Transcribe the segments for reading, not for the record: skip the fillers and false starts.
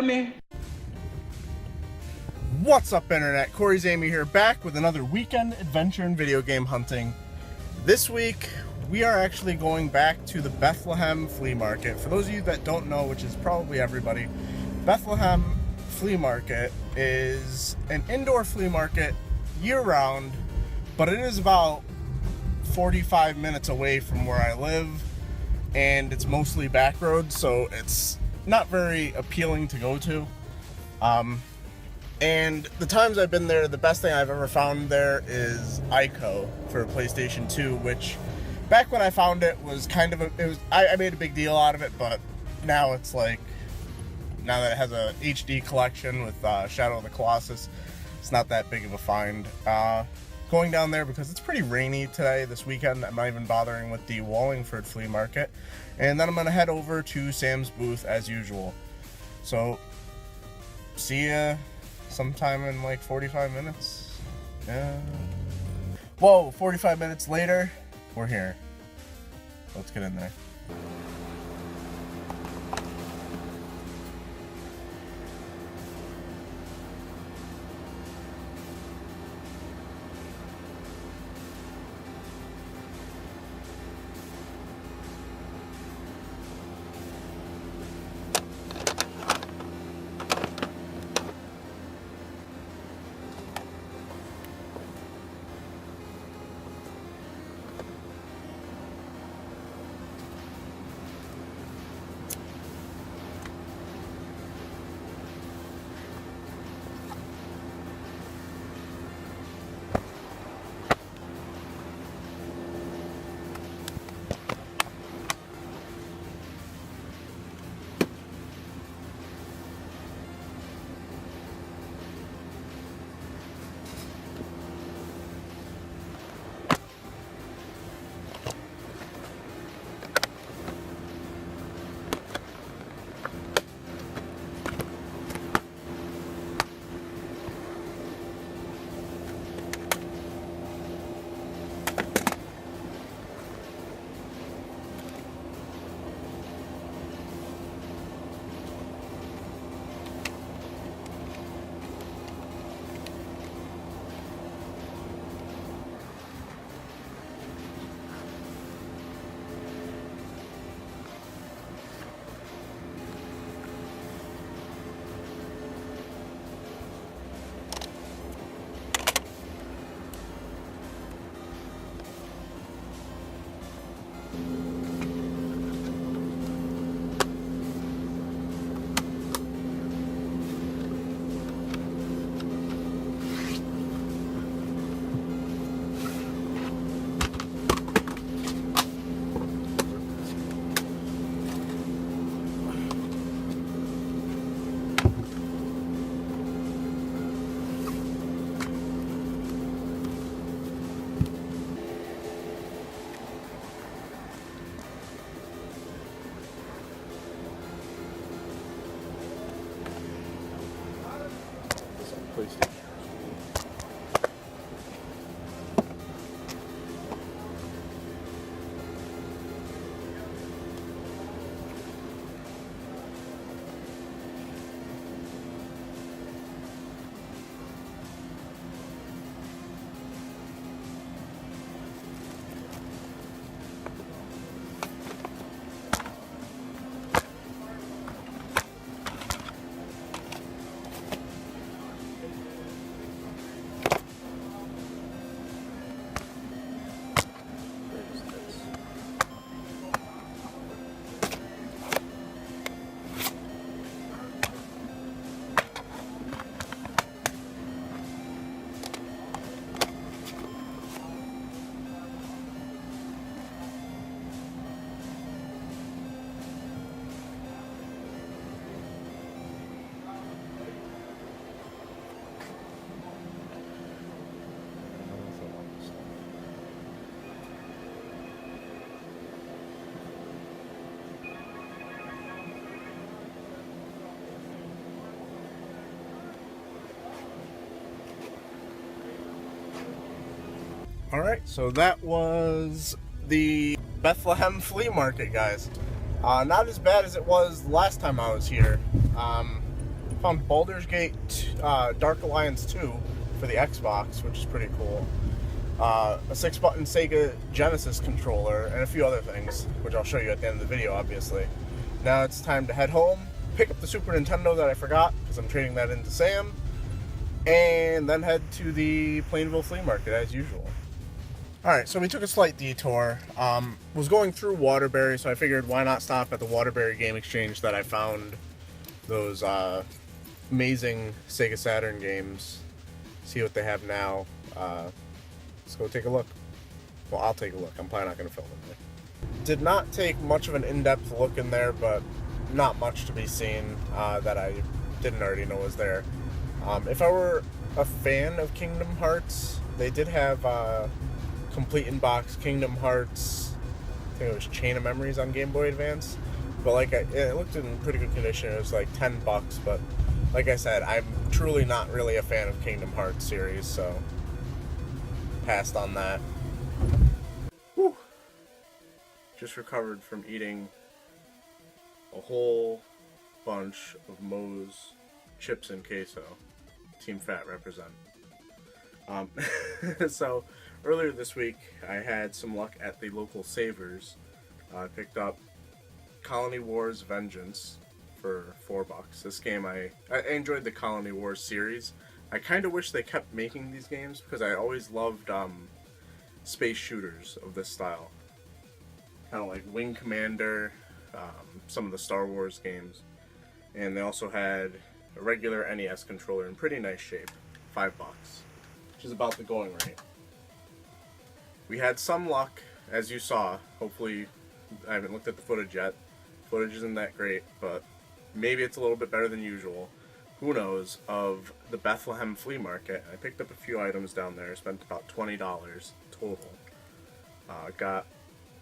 me. What's up, Internet? Corey's Amy here, back with another weekend adventure in video game hunting. This week, we are actually going back to the Bethlehem flea market. For those of you that don't know, which is probably everybody, Bethlehem flea market is an indoor flea market year-round, but it is about 45 minutes away from where I live, and it's mostly back roads, so it's not very appealing to go to. And the times I've been there, the best thing I've ever found there is Ico for PlayStation 2, which back when I found it was kind of I made a big deal out of it, but now it's like, now that it has a HD collection with Shadow of the Colossus, it's not that big of a find. Going down there because it's pretty rainy today, this weekend. I'm not even bothering with the Wallingford flea market. And then I'm going to head over to Sam's booth as usual. So, see ya sometime in like 45 minutes. Yeah. Whoa, 45 minutes later, we're here. Let's get in there. PlayStation. Alright, so that was the Bethlehem flea market, guys. Not as bad as it was last time I was here. Found Baldur's Gate Dark Alliance 2 for the Xbox, which is pretty cool. A 6-button Sega Genesis controller, and a few other things, which I'll show you at the end of the video, obviously. Now it's time to head home, pick up the Super Nintendo that I forgot, because I'm trading that into Sam, and then head to the Plainville Flea Market, as usual. Alright, so we took a slight detour. Was going through Waterbury, so I figured why not stop at the Waterbury Game Exchange that I found those amazing Sega Saturn games. See what they have now. Let's go take a look. Well, I'll take a look. I'm probably not going to film in there. Did not take much of an in-depth look in there, but not much to be seen that I didn't already know was there. If I were a fan of Kingdom Hearts, they did have complete in-box Kingdom Hearts, I think it was Chain of Memories on Game Boy Advance. But it looked in pretty good condition. It was like $10, but like I said, I'm truly not really a fan of Kingdom Hearts series, so passed on that. Whew. Just recovered from eating a whole bunch of Moe's chips and queso. Team Fat represent. So earlier this week, I had some luck at the local Savers. I picked up Colony Wars Vengeance for $4. This game, I enjoyed the Colony Wars series. I kind of wish they kept making these games because I always loved space shooters of this style. Kind of like Wing Commander, some of the Star Wars games. And they also had a regular NES controller in pretty nice shape, $5, which is about the going rate. We had some luck, as you saw. Hopefully, I haven't looked at the footage yet. Footage isn't that great, but maybe it's a little bit better than usual. Who knows, of the Bethlehem flea market. I picked up a few items down there, spent about $20 total. Got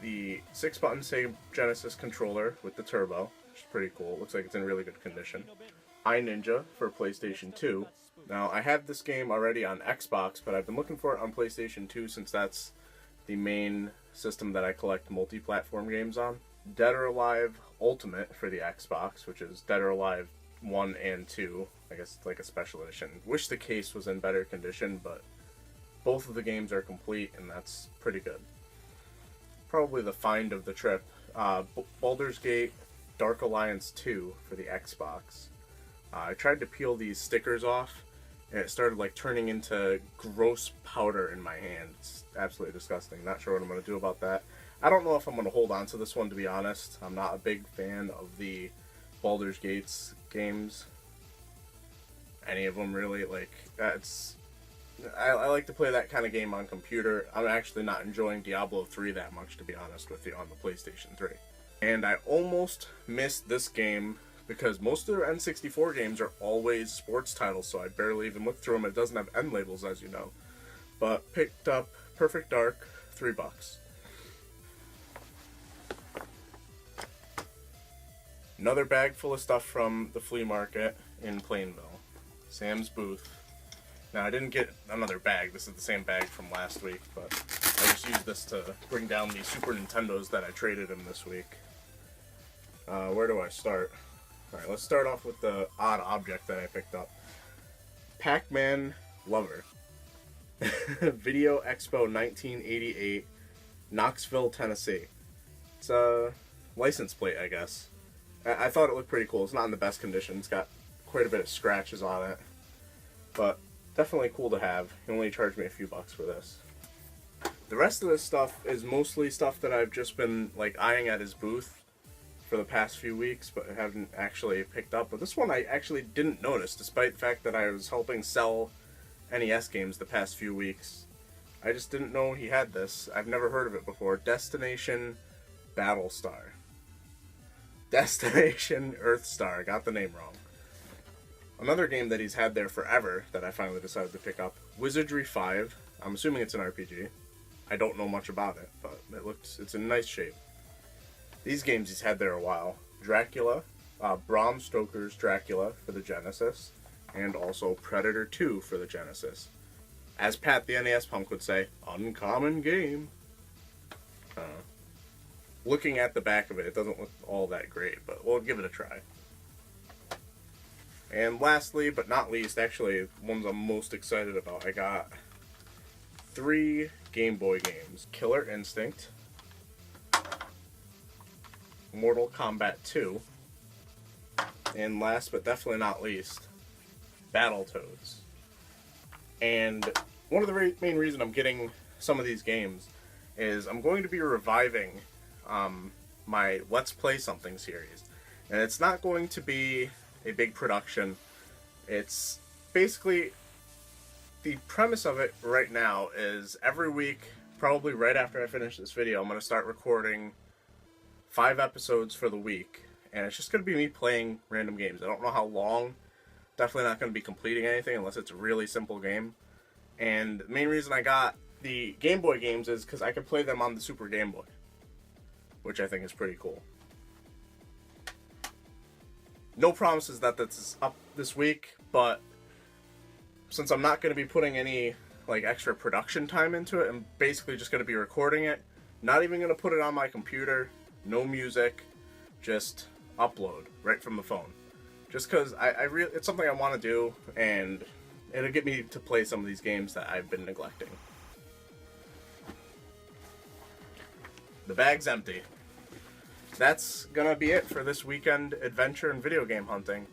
the 6-button Sega Genesis controller with the turbo, which is pretty cool. Looks like it's in really good condition. iNinja for PlayStation 2. Now, I have this game already on Xbox, but I've been looking for it on PlayStation 2 since that's the main system that I collect multi-platform games on. Dead or Alive Ultimate for the Xbox, which is Dead or Alive 1 and 2. I guess it's like a special edition. Wish the case was in better condition, but both of the games are complete, and that's pretty good. Probably the find of the trip. Baldur's Gate Dark Alliance 2 for the Xbox. I tried to peel these stickers off, and it started like turning into gross powder in my hand. It's absolutely disgusting. Not sure what I'm going to do about that. I don't know if I'm going to hold on to this one, to be honest. I'm not a big fan of the Baldur's Gates games. Any of them, really. I like to play that kind of game on computer. I'm actually not enjoying Diablo 3 that much, to be honest with you, on the PlayStation 3. And I almost missed this game because most of their N64 games are always sports titles, so I barely even looked through them. It doesn't have end labels, as you know. But picked up Perfect Dark, $3. Another bag full of stuff from the flea market in Plainville. Sam's booth. Now, I didn't get another bag. This is the same bag from last week, but I just used this to bring down the Super Nintendos that I traded him this week. Where do I start? Alright, let's start off with the odd object that I picked up. Pac-Man Lover. Video Expo 1988, Knoxville, Tennessee. It's a license plate, I guess. I thought it looked pretty cool. It's not in the best condition. It's got quite a bit of scratches on it. But definitely cool to have. He only charged me a few bucks for this. The rest of this stuff is mostly stuff that I've just been eyeing at his booth for the past few weeks, but I haven't actually picked up. But this one I actually didn't notice, despite the fact that I was helping sell NES games the past few weeks. I just didn't know he had this. I've never heard of it before. Destination Battlestar. Destination Earthstar. Got the name wrong. Another game that he's had there forever that I finally decided to pick up. Wizardry 5. I'm assuming it's an RPG. I don't know much about it, but it's in nice shape. These games he's had there a while. Dracula. Bram Stoker's Dracula for the Genesis. And also Predator 2 for the Genesis. As Pat the NES punk would say, uncommon game. Looking at the back of it, it doesn't look all that great, but we'll give it a try. And lastly, but not least, actually, ones I'm most excited about, I got 3 Game Boy games. Killer Instinct, Mortal Kombat 2, and last but definitely not least, Battletoads. And one of the main reasons I'm getting some of these games is I'm going to be reviving my Let's Play Something series. And it's not going to be a big production. It's basically, the premise of it right now is every week, probably right after I finish this video, I'm going to start recording 5 episodes for the week. And it's just going to be me playing random games. I don't know how long. Definitely not going to be completing anything unless it's a really simple game. And the main reason I got the Game Boy games is because I can play them on the Super Game Boy, which I think is pretty cool. No promises that that's up this week, but since I'm not going to be putting any like extra production time into it, I'm basically just going to be recording it. Not even going to put it on my computer. No music, just upload right from the phone. Just because it's something I want to do, and it'll get me to play some of these games that I've been neglecting. The bag's empty. That's gonna be it for this weekend adventure and video game hunting.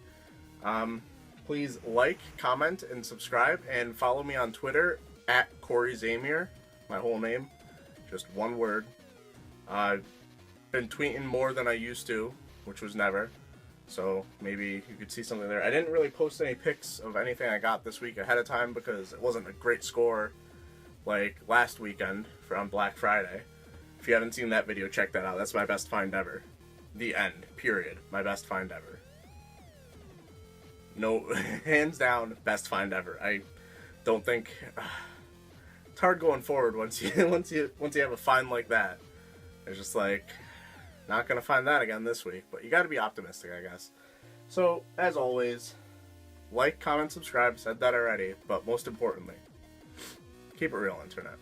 Please like, comment, and subscribe, and follow me on Twitter at Corey Zamier, my whole name, just one word. I've been tweeting more than I used to, which was never. So maybe you could see something there. I didn't really post any pics of anything I got this week ahead of time because it wasn't a great score like last weekend on Black Friday. If you haven't seen that video, check that out. That's my best find ever. The end. Period. My best find ever. No, hands down, best find ever. I don't think it's hard going forward once you have a find like that. It's just like, not gonna find that again this week, but you gotta be optimistic, I guess. So, as always, like, comment, subscribe, said that already, but most importantly, keep it real, Internet.